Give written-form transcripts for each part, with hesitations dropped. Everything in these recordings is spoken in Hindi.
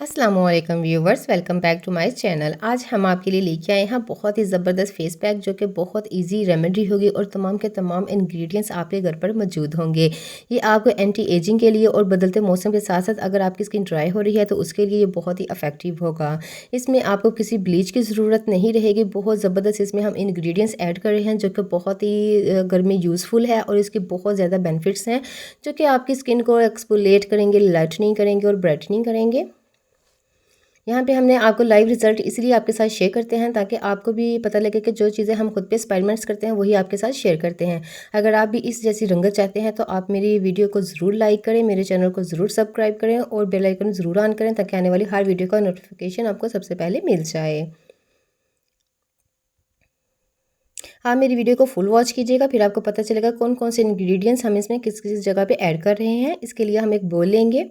अस्सलामुअलैकुम viewers, welcome back to my channel. आज हम आपके लिए लेके आए हैं बहुत ही ज़बरदस्त फेस पैक जो कि बहुत इजी रेमेडी होगी और तमाम के तमाम इंग्रेडिएंट्स आपके घर पर मौजूद होंगे। ये आपको एंटी एजिंग के लिए और बदलते मौसम के साथ साथ अगर आपकी स्किन ड्राई हो रही है तो उसके लिए ये बहुत ही इफेक्टिव होगा। इसमें आपको किसी ब्लीच की ज़रूरत नहीं रहेगी। बहुत ज़बरदस्त इसमें हम इंग्रेडिएंट्स ऐड कर रहे हैं जो कि बहुत ही घर में यूज़फुल है और इसके बहुत ज़्यादा बेनिफिट्स हैं जो कि आपकी स्किन को एक्सफोलिएट करेंगे, लाइटनिंग करेंगे और ब्राइटनिंग करेंगे। यहाँ पे हमने आपको लाइव रिजल्ट इसलिए आपके साथ शेयर करते हैं ताकि आपको भी पता लगे कि जो चीज़ें हम खुद पे एक्सपेरिमेंट्स करते हैं वही आपके साथ शेयर करते हैं। अगर आप भी इस जैसी रंगत चाहते हैं तो आप मेरी वीडियो को ज़रूर लाइक करें, मेरे चैनल को ज़रूर सब्सक्राइब करें और बेल आइकन ज़रूर ऑन करें ताकि आने वाली हर वीडियो का नोटिफिकेशन आपको सबसे पहले मिल जाए। आप मेरी वीडियो को फुल वॉच कीजिएगा, फिर आपको पता चलेगा कौन कौन से इंग्रेडिएंट्स हम इसमें किस किस जगह पे ऐड कर रहे हैं। इसके लिए हम एक बोल लेंगे।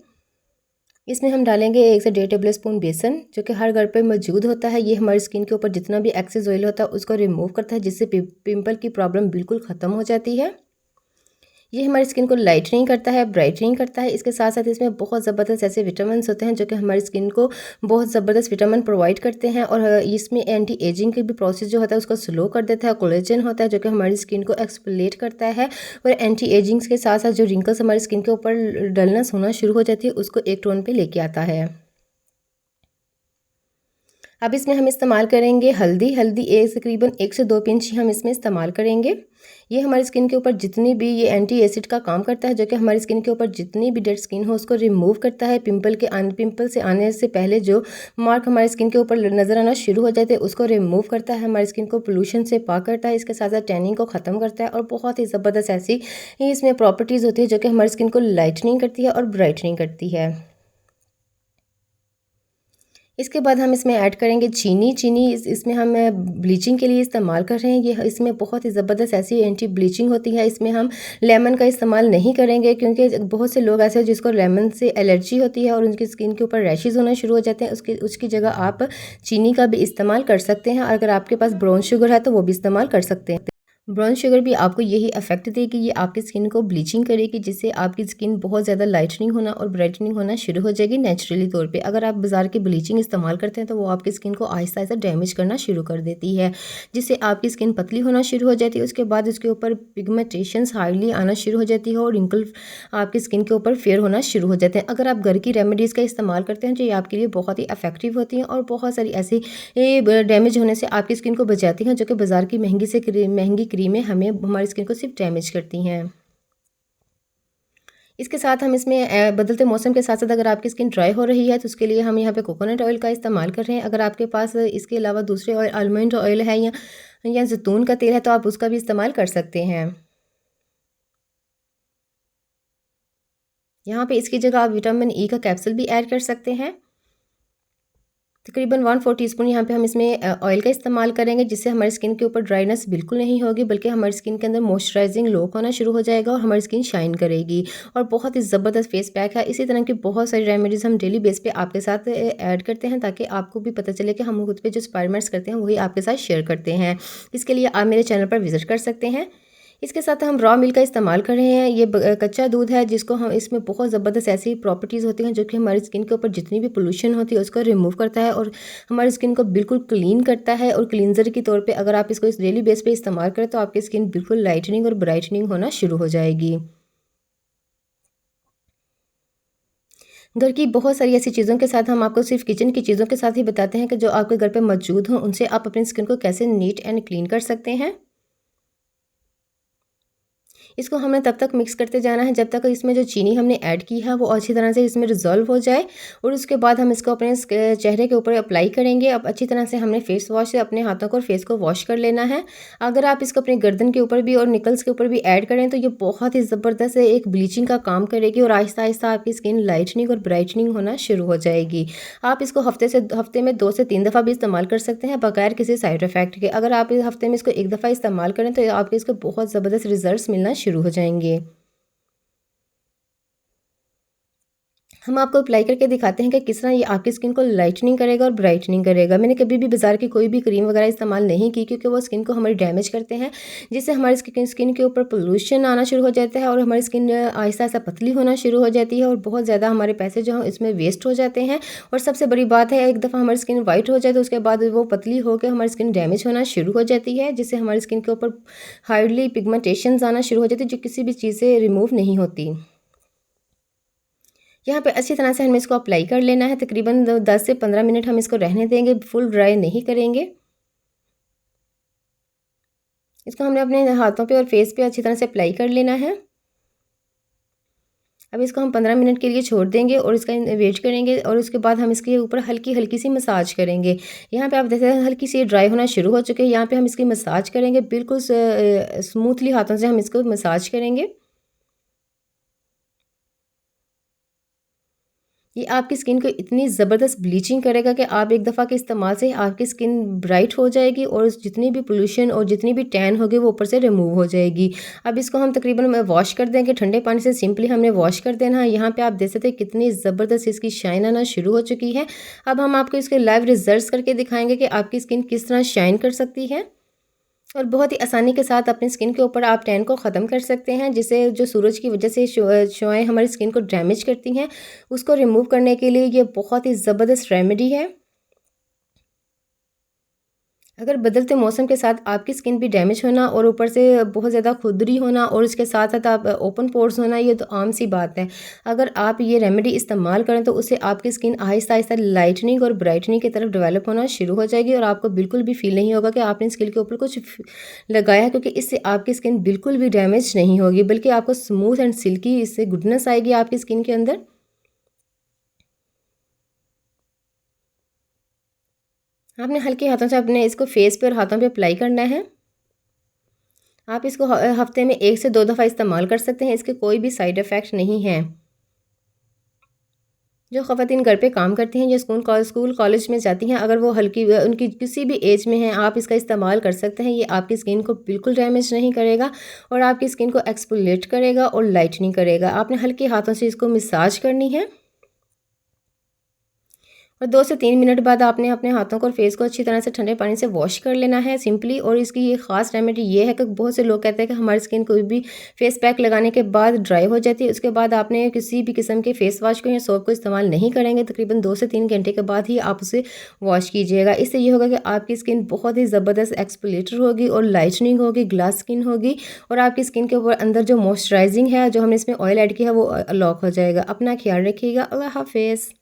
इसमें हम डालेंगे 1 से 1.5 टेबल स्पून बेसन जो कि हर घर पे मौजूद होता है। ये हमारी स्किन के ऊपर जितना भी एक्सेस ऑयल होता है उसको रिमूव करता है, जिससे पिंपल की प्रॉब्लम बिल्कुल ख़त्म हो जाती है। ये हमारी स्किन को लाइटनिंग करता है, ब्राइटनिंग करता है। इसके साथ साथ इसमें बहुत ज़बरदस्त ऐसे विटामिन होते हैं जो कि हमारी स्किन को बहुत ज़बरदस्त विटामिन प्रोवाइड करते हैं और इसमें एंटी एजिंग की भी प्रोसेस जो होता है उसको स्लो कर देता है। कोलेजन होता है जो कि हमारी स्किन को एक्सफोलिएट करता है और एंटी एजिंग के साथ साथ जो रिंकल्स हमारी स्किन के ऊपर डलनेस होना शुरू हो जाती है उसको एक टोन पे लेके आता है। अब इसमें हम इस्तेमाल करेंगे हल्दी। हल्दी एक तकरीबन 1 से 2 पिंच ही हम इसमें इस्तेमाल करेंगे। ये हमारी स्किन के ऊपर जितनी भी ये एंटी एसिड का काम करता है जो कि हमारी स्किन के ऊपर जितनी भी डेड स्किन हो उसको रिमूव करता है। पिंपल से आने से पहले जो मार्क हमारी स्किन के ऊपर नज़र आना शुरू हो जाते हैं उसको रिमूव करता है। हमारी स्किन को पोल्यूशन से पाक करता है। इसके साथ साथ टैनिंग को ख़त्म करता है और बहुत ही ज़बरदस्त ऐसी इसमें प्रॉपर्टीज़ होती है जो कि हमारी स्किन को लाइटनिंग करती है और ब्राइटनिंग करती है। इसके बाद हम इसमें ऐड करेंगे चीनी। इसमें हम ब्लीचिंग के लिए इस्तेमाल कर रहे हैं। ये इसमें बहुत ही ज़बरदस्त ऐसी एंटी ब्लीचिंग होती है। इसमें हम लेमन का इस्तेमाल नहीं करेंगे क्योंकि बहुत से लोग ऐसे हैं जिसको लेमन से एलर्जी होती है और उनकी स्किन के ऊपर रैशेज़ होना शुरू हो जाते हैं। उसकी जगह आप चीनी का भी इस्तेमाल कर सकते हैं। अगर आपके पास ब्राउन शुगर है तो वो भी इस्तेमाल कर सकते हैं। ब्राउन शुगर भी आपको यही इफेक्ट देगी। ये आपकी स्किन को ब्लीचिंग करेगी जिससे आपकी स्किन बहुत ज़्यादा लाइटनिंग होना और ब्राइटनिंग होना शुरू हो जाएगी नेचुरली तौर पे। अगर आप बाज़ार की ब्लीचिंग इस्तेमाल करते हैं तो वो आपकी स्किन को आहिस्ता आहिस्ता डैमेज करना शुरू कर देती है, जिससे आपकी स्किन पतली होना शुरू हो जाती है। उसके बाद उसके ऊपर पिगमेंटेशंस हार्डली आना शुरू हो जाती है और रिंकल आपकी स्किन के ऊपर फेयर होना शुरू हो जाते हैं। अगर आप घर की रेमेडीज़ का इस्तेमाल करते हैं तो ये आपके लिए बहुत ही इफेक्टिव होती हैं और बहुत सारी ऐसी डैमेज होने से आपकी स्किन को बचाती हैं जो कि बाज़ार की महंगी क्रीमें हमें हमारी स्किन को सिर्फ डैमेज करती हैं। इसके साथ हम इसमें बदलते मौसम के साथ साथ अगर आपकी स्किन ड्राई हो रही है तो उसके लिए हम यहाँ पे कोकोनट ऑयल का इस्तेमाल कर रहे हैं। अगर आपके पास इसके अलावा दूसरे ऑयल आलमंड ऑयल है या जैतून का तेल है तो आप उसका भी इस्तेमाल कर सकते हैं। यहाँ पे इसकी जगह आप विटामिन ई का कैप्सूल भी ऐड कर सकते हैं। तकरीबन 1/4 टीस्पून यहाँ पे हम इसमें ऑयल का इस्तेमाल करेंगे जिससे हमारी स्किन के ऊपर ड्राइनेस बिल्कुल नहीं होगी, बल्कि हमारी स्किन के अंदर मॉइस्चराइजिंग लुक होना शुरू हो जाएगा और हमारी स्किन शाइन करेगी और बहुत ही ज़बरदस्त फेस पैक है। इसी तरह की बहुत सारी रेमेडीज़ हम डेली बेस पे आपके साथ ऐड करते हैं ताकि आपको भी पता चले कि हम खुद पे जो एक्सपेरिमेंट्स करते हैं वही आपके साथ शेयर करते हैं। इसके लिए आप मेरे चैनल पर विजिट कर सकते हैं। इसके साथ हम रॉ मिल्क का इस्तेमाल कर रहे हैं। ये कच्चा दूध है जिसको हम इसमें बहुत ज़बरदस्त ऐसी प्रॉपर्टीज़ होती हैं जो कि हमारी स्किन के ऊपर जितनी भी पोल्यूशन होती है उसको रिमूव करता है और हमारी स्किन को बिल्कुल क्लीन करता है। और क्लींजर के तौर पे अगर आप इसको इस डेली बेस पे इस्तेमाल करें तो आपकी स्किन बिल्कुल लाइटनिंग और ब्राइटनिंग होना शुरू हो जाएगी। घर की बहुत सारी ऐसी चीज़ों के साथ हम आपको सिर्फ किचन की चीज़ों के साथ ही बताते हैं कि जो आपके घर पे मौजूद हों उनसे आप अपनी स्किन को कैसे नीट एंड क्लीन कर सकते हैं। इसको हमें तब तक मिक्स करते जाना है जब तक इसमें जो चीनी हमने ऐड की है वो अच्छी तरह से इसमें रिजॉल्व हो जाए और उसके बाद हम इसको अपने चेहरे के ऊपर अप्लाई करेंगे। अब अच्छी तरह से हमने फेस वॉश से अपने हाथों को और फेस को वॉश कर लेना है। अगर आप इसको अपनी गर्दन के ऊपर भी और निकल्स के ऊपर भी ऐड करें तो ये बहुत ही ज़बरदस्त एक ब्लीचिंग का काम करेगी और आहिस्ता आहिस्ता आपकी स्किन लाइटनिंग और ब्राइटनिंग होना शुरू हो जाएगी। आप इसको हफ्ते में 2 से 3 दफ़ा भी इस्तेमाल कर सकते हैं बगैर किसी साइड इफ़ेक्ट के। अगर आप इस हफ्ते में इसको एक दफ़ा इस्तेमाल करें तो आपके इसको बहुत ज़बरदस्त रिजल्ट्स मिलना शुरू हो जाएंगे। हम आपको अप्लाई करके दिखाते हैं कि किस तरह ये आपकी स्किन को लाइटनिंग करेगा और ब्राइटनिंग करेगा। मैंने कभी भी बाज़ार की कोई भी क्रीम वगैरह इस्तेमाल नहीं की, क्योंकि वो स्किन को हमारी डैमेज करते हैं, जिससे हमारी स्किन के ऊपर पोल्यूशन आना शुरू हो जाता है और हमारी स्किन आहिस्ता-आहिस्ता पतली होना शुरू हो जाती है और बहुत ज़्यादा हमारे पैसे जो हैं इसमें वेस्ट हो जाते हैं। और सबसे बड़ी बात है, एक दफ़ा हमारी स्किन वाइट हो जाए तो उसके बाद वो पतली होकर हमारी स्किन डैमेज होना शुरू हो जाती है, जिससे हमारी स्किन के ऊपर हार्डली पिगमेंटेशंस आना शुरू हो जाती है, जो किसी भी चीज़ से रिमूव नहीं होती। यहाँ पे अच्छी तरह से हमें इसको अप्लाई कर लेना है। तकरीबन 10 से 15 मिनट हम इसको रहने देंगे, फुल ड्राई नहीं करेंगे। इसको हमने अपने हाथों पे और फेस पे अच्छी तरह से अप्लाई कर लेना है। अब इसको हम 15 मिनट के लिए छोड़ देंगे और इसका वेट करेंगे और उसके बाद हम इसके ऊपर हल्की-हल्की सी मसाज करेंगे। यहाँ पे आप देख रहे हैं हल्की सी ड्राई होना शुरू हो चुके हैं। यहाँ पे हम इसकी मसाज करेंगे, बिल्कुल स्मूथली हाथों से हम इसको मसाज करेंगे। ये आपकी स्किन को इतनी ज़बरदस्त ब्लीचिंग करेगा कि आप एक दफ़ा के इस्तेमाल से आपकी स्किन ब्राइट हो जाएगी और जितनी भी पोल्यूशन और जितनी भी टैन होगी वो ऊपर से रिमूव हो जाएगी। अब इसको हम तकरीबन वॉश कर देंगे, ठंडे पानी से सिंपली हमने वॉश कर देना है। यहाँ पे आप देख सकते हैं कितनी ज़बरदस्त इसकी शाइन आना शुरू हो चुकी है। अब हम आपको इसके लाइव रिजल्ट्स करके दिखाएंगे कि आपकी स्किन किस तरह शाइन कर सकती है और बहुत ही आसानी के साथ अपनी स्किन के ऊपर आप टैन को ख़त्म कर सकते हैं, जिससे जो सूरज की वजह से शुआएं हमारी स्किन को डैमेज करती हैं, उसको रिमूव करने के लिए ये बहुत ही ज़बरदस्त रेमेडी है। अगर बदलते मौसम के साथ आपकी स्किन भी डैमेज होना और ऊपर से बहुत ज़्यादा खुरदरी होना और उसके साथ साथ आप ओपन पोर्स होना, ये तो आम सी बात है। अगर आप ये रेमेडी इस्तेमाल करें तो उससे आपकी स्किन आहिस्ता आहिस्ता लाइटनिंग और ब्राइटनिंग की तरफ डेवलप होना शुरू हो जाएगी और आपको बिल्कुल भी फील नहीं होगा कि आपने स्किन के ऊपर कुछ लगाया है, क्योंकि इससे आपकी स्किन बिल्कुल भी डैमेज नहीं होगी, बल्कि आपको स्मूथ एंड सिल्की इससे गुडनेस आएगी आपकी स्किन के अंदर। आपने हल्के हाथों से अपने इसको फेस पे और हाथों पे अप्लाई करना है। आप इसको हफ्ते में 1 से 2 दफ़ा इस्तेमाल कर सकते हैं, इसके कोई भी साइड इफ़ेक्ट नहीं हैं। जो ख़वातीन घर पे काम करती हैं या स्कूल कॉलेज में जाती हैं, अगर वो हल्की उनकी किसी भी एज में हैं, आप इसका इस्तेमाल कर सकते हैं। ये आपकी स्किन को बिल्कुल डैमेज नहीं करेगा और आपकी स्किन को एक्सफोलिएट करेगा और लाइटनिंग करेगा। आपने हल्के हाथों से इसको मसाज करनी है और 2 से 3 मिनट बाद आपने अपने हाथों को और फेस को अच्छी तरह से ठंडे पानी से वॉश कर लेना है सिंपली। और इसकी ये ख़ास रेमेडी ये है कि बहुत से लोग कहते हैं कि हमारी स्किन कोई भी फेस पैक लगाने के बाद ड्राई हो जाती है, उसके बाद आपने किसी भी किस्म के फेस वॉश को या सोप को इस्तेमाल नहीं करेंगे। तकरीबन 2 से 3 घंटे के बाद ही आप उसे वॉश कीजिएगा। इससे ये होगा कि आपकी स्किन बहुत ही ज़बरदस्त एक्सफोलिएटर होगी और लाइटनिंग होगी, ग्लास स्किन होगी और आपकी स्किन के ऊपर अंदर जो मॉइस्चराइजिंग है, जो हमने इसमें ऑयल ऐड किया है, वो लॉक हो जाएगा। अपना ख्याल रखिएगा। अल्लाह हाफ़िज़।